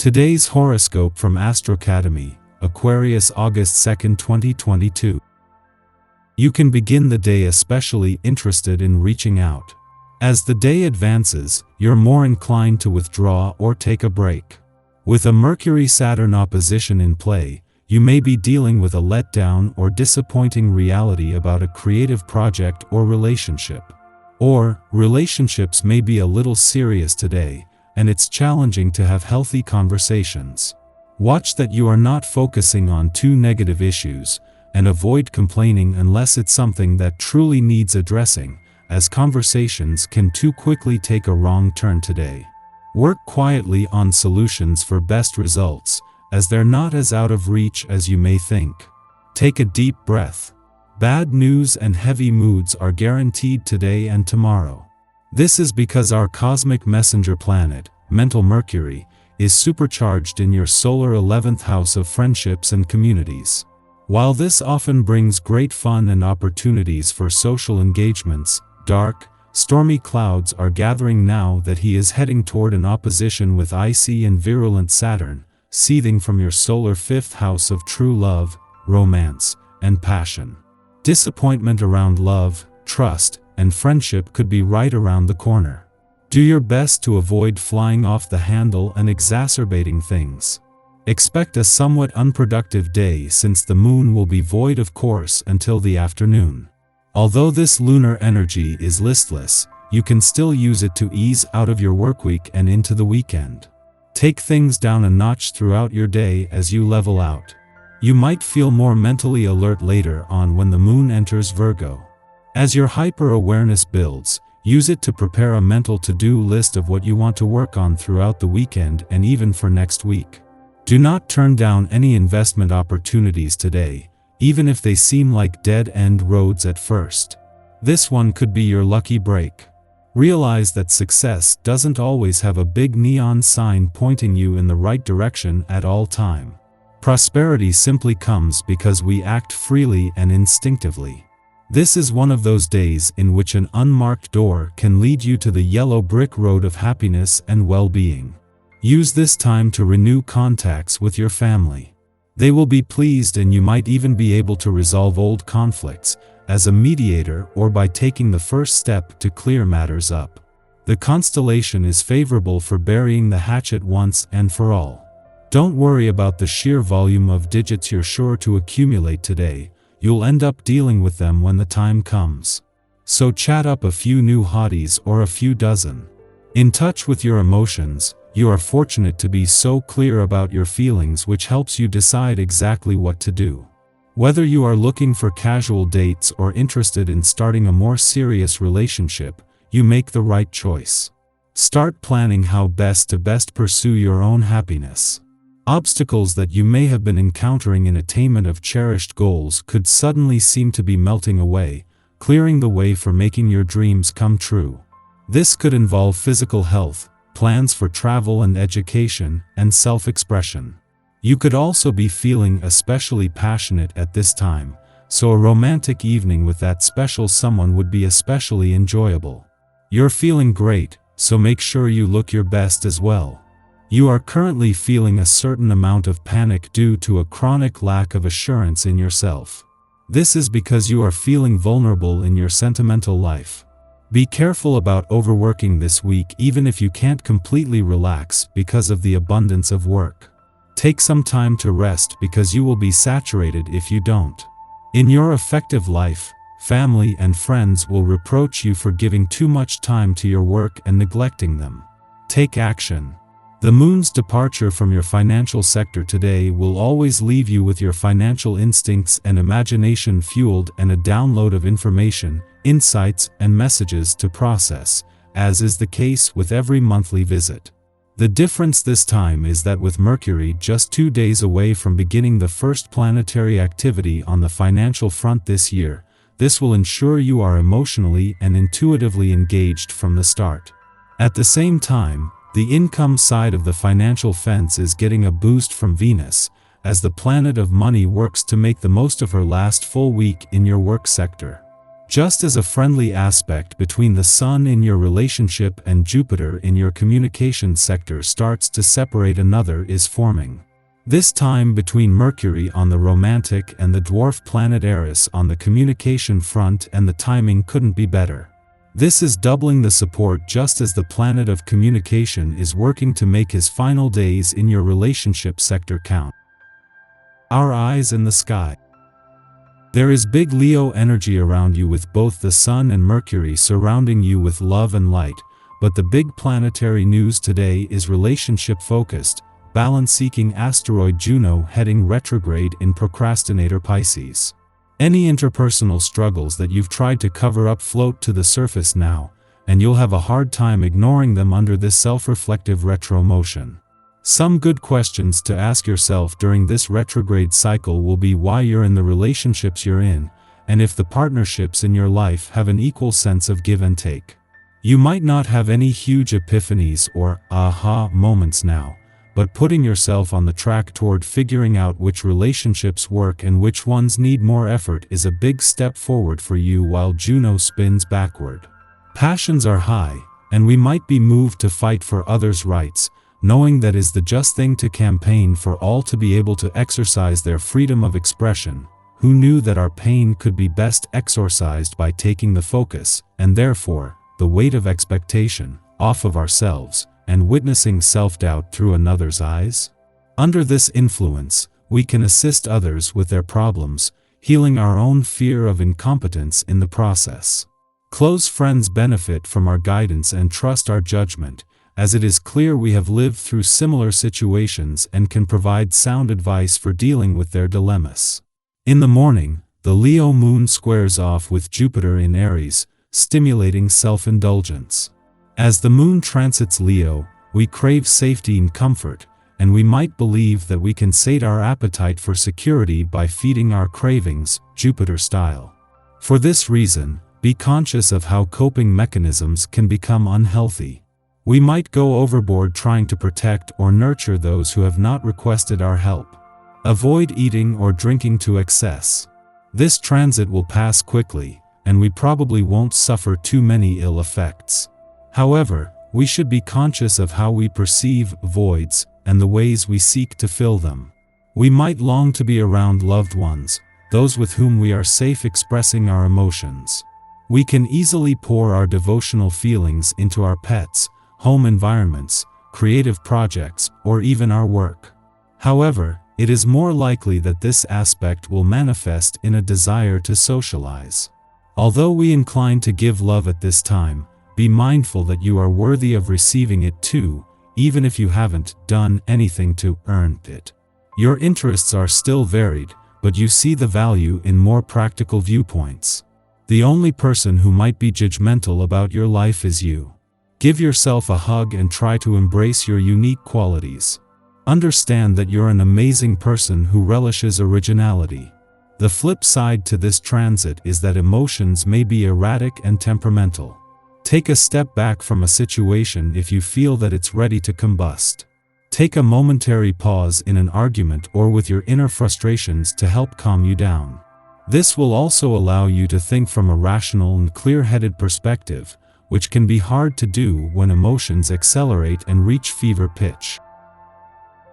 Today's horoscope from Astrocademy, Aquarius August 2, 2022. You can begin the day especially interested in reaching out. As the day advances, you're more inclined to withdraw or take a break. With a Mercury-Saturn opposition in play, you may be dealing with a letdown or disappointing reality about a creative project or relationship. Or, relationships may be a little serious today, and it's challenging to have healthy conversations. Watch that you are not focusing on too negative issues, and avoid complaining unless it's something that truly needs addressing, as conversations can too quickly take a wrong turn today. Work quietly on solutions for best results, as they're not as out of reach as you may think. Take a deep breath. Bad news and heavy moods are guaranteed today and tomorrow. This is because our cosmic messenger planet, mental Mercury, is supercharged in your solar 11th house of friendships and communities. While this often brings great fun and opportunities for social engagements, dark, stormy clouds are gathering now that he is heading toward an opposition with icy and virulent Saturn, seething from your solar 5th house of true love, romance, and passion. Disappointment around love, trust, and friendship could be right around the corner. Do your best to avoid flying off the handle and exacerbating things. Expect a somewhat unproductive day since the moon will be void of course until the afternoon. Although this lunar energy is listless, you can still use it to ease out of your workweek and into the weekend. Take things down a notch throughout your day as you level out. You might feel more mentally alert later on when the moon enters Virgo. As your hyper-awareness builds, use it to prepare a mental to-do list of what you want to work on throughout the weekend and even for next week. Do not turn down any investment opportunities today, even if they seem like dead-end roads at first. This one could be your lucky break. Realize that success doesn't always have a big neon sign pointing you in the right direction at all time. Prosperity simply comes because we act freely and instinctively. This is one of those days in which an unmarked door can lead you to the yellow brick road of happiness and well-being. Use this time to renew contacts with your family. They will be pleased and you might even be able to resolve old conflicts, as a mediator or by taking the first step to clear matters up. The constellation is favorable for burying the hatchet once and for all. Don't worry about the sheer volume of digits you're sure to accumulate today. You'll end up dealing with them when the time comes. So chat up a few new hotties or a few dozen. In touch with your emotions, you are fortunate to be so clear about your feelings, which helps you decide exactly what to do. Whether you are looking for casual dates or interested in starting a more serious relationship, you make the right choice. Start planning how best to pursue your own happiness. Obstacles that you may have been encountering in attainment of cherished goals could suddenly seem to be melting away, clearing the way for making your dreams come true. This could involve physical health, plans for travel and education, and self-expression. You could also be feeling especially passionate at this time, so a romantic evening with that special someone would be especially enjoyable. You're feeling great, so make sure you look your best as well. You are currently feeling a certain amount of panic due to a chronic lack of assurance in yourself. This is because you are feeling vulnerable in your sentimental life. Be careful about overworking this week even if you can't completely relax because of the abundance of work. Take some time to rest because you will be saturated if you don't. In your effective life, family and friends will reproach you for giving too much time to your work and neglecting them. Take action. The moon's departure from your financial sector today will always leave you with your financial instincts and imagination fueled and a download of information, insights, and messages to process, as is the case with every monthly visit. The difference this time is that with Mercury just 2 days away from beginning the first planetary activity on the financial front this year, this will ensure you are emotionally and intuitively engaged from the start. At the same time, the income side of the financial fence is getting a boost from Venus, as the planet of money works to make the most of her last full week in your work sector. Just as a friendly aspect between the Sun in your relationship and Jupiter in your communication sector starts to separate, another is forming. This time between Mercury on the romantic and the dwarf planet Eris on the communication front, and the timing couldn't be better. This is doubling the support just as the planet of communication is working to make his final days in your relationship sector count. Our eyes in the sky. There is big Leo energy around you with both the Sun and Mercury surrounding you with love and light, but the big planetary news today is relationship-focused, balance-seeking asteroid Juno heading retrograde in procrastinator Pisces. Any interpersonal struggles that you've tried to cover up float to the surface now, and you'll have a hard time ignoring them under this self-reflective retro motion. Some good questions to ask yourself during this retrograde cycle will be why you're in the relationships you're in, and if the partnerships in your life have an equal sense of give and take. You might not have any huge epiphanies or aha moments now, but putting yourself on the track toward figuring out which relationships work and which ones need more effort is a big step forward for you while Juno spins backward. Passions are high, and we might be moved to fight for others' rights, knowing that is the just thing to campaign for all to be able to exercise their freedom of expression. Who knew that our pain could be best exorcised by taking the focus, and therefore, the weight of expectation, off of ourselves, and witnessing self-doubt through another's eyes? Under this influence, we can assist others with their problems, healing our own fear of incompetence in the process. Close friends benefit from our guidance and trust our judgment, as it is clear we have lived through similar situations and can provide sound advice for dealing with their dilemmas. In the morning, the Leo moon squares off with Jupiter in Aries, stimulating self-indulgence. As the moon transits Leo, we crave safety and comfort, and we might believe that we can sate our appetite for security by feeding our cravings, Jupiter style. For this reason, be conscious of how coping mechanisms can become unhealthy. We might go overboard trying to protect or nurture those who have not requested our help. Avoid eating or drinking to excess. This transit will pass quickly, and we probably won't suffer too many ill effects. However, we should be conscious of how we perceive voids and the ways we seek to fill them. We might long to be around loved ones, those with whom we are safe expressing our emotions. We can easily pour our devotional feelings into our pets, home environments, creative projects, or even our work. However, it is more likely that this aspect will manifest in a desire to socialize. Although we incline to give love at this time, be mindful that you are worthy of receiving it too, even if you haven't done anything to earn it. Your interests are still varied, but you see the value in more practical viewpoints. The only person who might be judgmental about your life is you. Give yourself a hug and try to embrace your unique qualities. Understand that you're an amazing person who relishes originality. The flip side to this transit is that emotions may be erratic and temperamental. Take a step back from a situation if you feel that it's ready to combust. Take a momentary pause in an argument or with your inner frustrations to help calm you down. This will also allow you to think from a rational and clear-headed perspective, which can be hard to do when emotions accelerate and reach fever pitch.